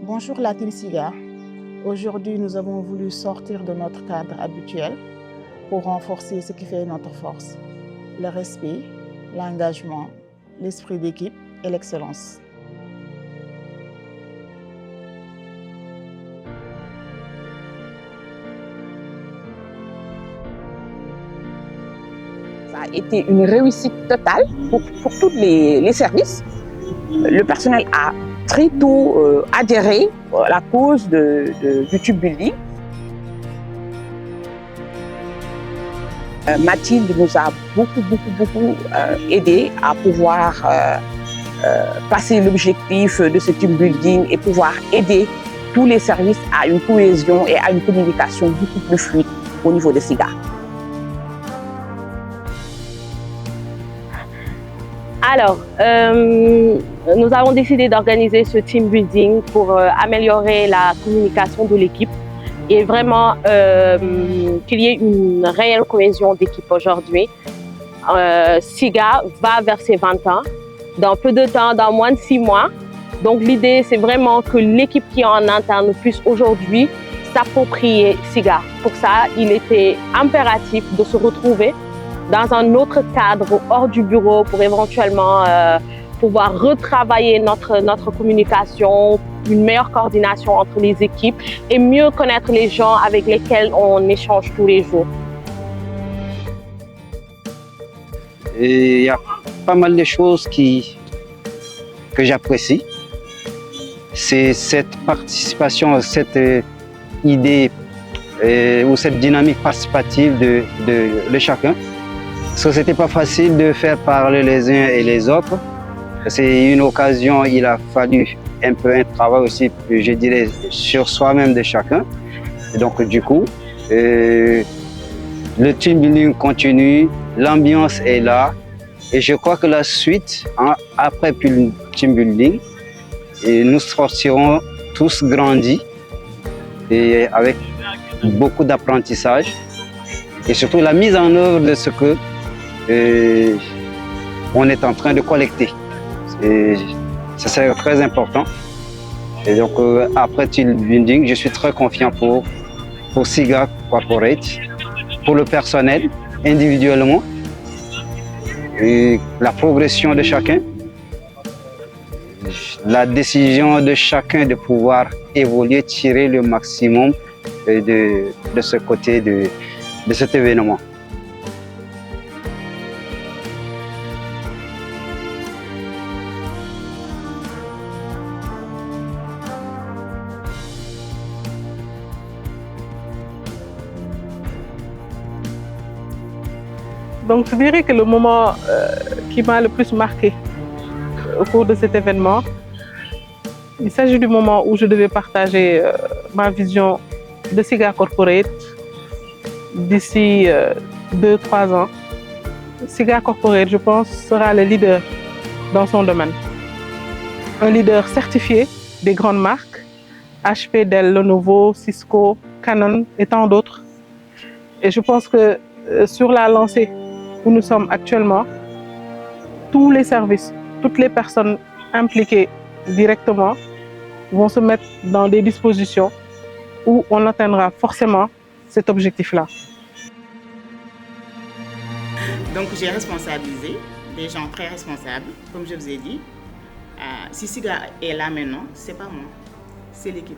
Bonjour la team SIGA. Aujourd'hui, nous avons voulu sortir de notre cadre habituel pour renforcer ce qui fait notre force, le respect, l'engagement, l'esprit d'équipe et l'excellence. Ça a été une réussite totale pour tous les services. Le personnel a très tôt adhéré à la cause du team building. Mathilde nous a beaucoup aidé à pouvoir passer l'objectif de ce team building et pouvoir aider tous les services à une cohésion et à une communication beaucoup plus fluide au niveau de SIGA. Alors, nous avons décidé d'organiser ce team building pour améliorer la communication de l'équipe et vraiment qu'il y ait une réelle cohésion d'équipe aujourd'hui. SIGA va vers ses 20 ans, dans peu de temps, dans moins de 6 mois. Donc l'idée, c'est vraiment que l'équipe qui est en interne puisse aujourd'hui s'approprier SIGA. Pour ça, il était impératif de se retrouver dans un autre cadre hors du bureau pour éventuellement pouvoir retravailler notre communication, une meilleure coordination entre les équipes et mieux connaître les gens avec lesquels on échange tous les jours. Et il y a pas mal de choses que j'apprécie. C'est cette participation, cette idée ou cette dynamique participative de chacun. Parce que c'était pas facile de faire parler les uns et les autres. C'est une occasion, il a fallu un peu un travail aussi, je dirais, sur soi-même de chacun. Et donc du coup, le team building continue, l'ambiance est là. Et je crois que la suite, après le team building, nous sortirons tous grandis et avec beaucoup d'apprentissage et surtout la mise en œuvre de ce que on est en train de collecter. Et ça c'est très important. Et donc après team building, je suis très confiant pour SIGA Corporate, pour le personnel individuellement, et la progression de chacun, la décision de chacun de pouvoir évoluer, tirer le maximum de ce côté de cet événement. Donc je dirais que le moment qui m'a le plus marqué au cours de cet événement, il s'agit du moment où je devais partager ma vision de SIGA Corporate d'ici 2-3 ans. SIGA Corporate, je pense, sera le leader dans son domaine. Un leader certifié des grandes marques, HP, Dell, Lenovo, Cisco, Canon et tant d'autres. Et je pense que sur la lancée où nous sommes actuellement, tous les services, toutes les personnes impliquées directement vont se mettre dans des dispositions où on atteindra forcément cet objectif-là. Donc j'ai responsabilisé des gens très responsables, comme je vous ai dit. Si SIGA est là maintenant, c'est pas moi, c'est l'équipe.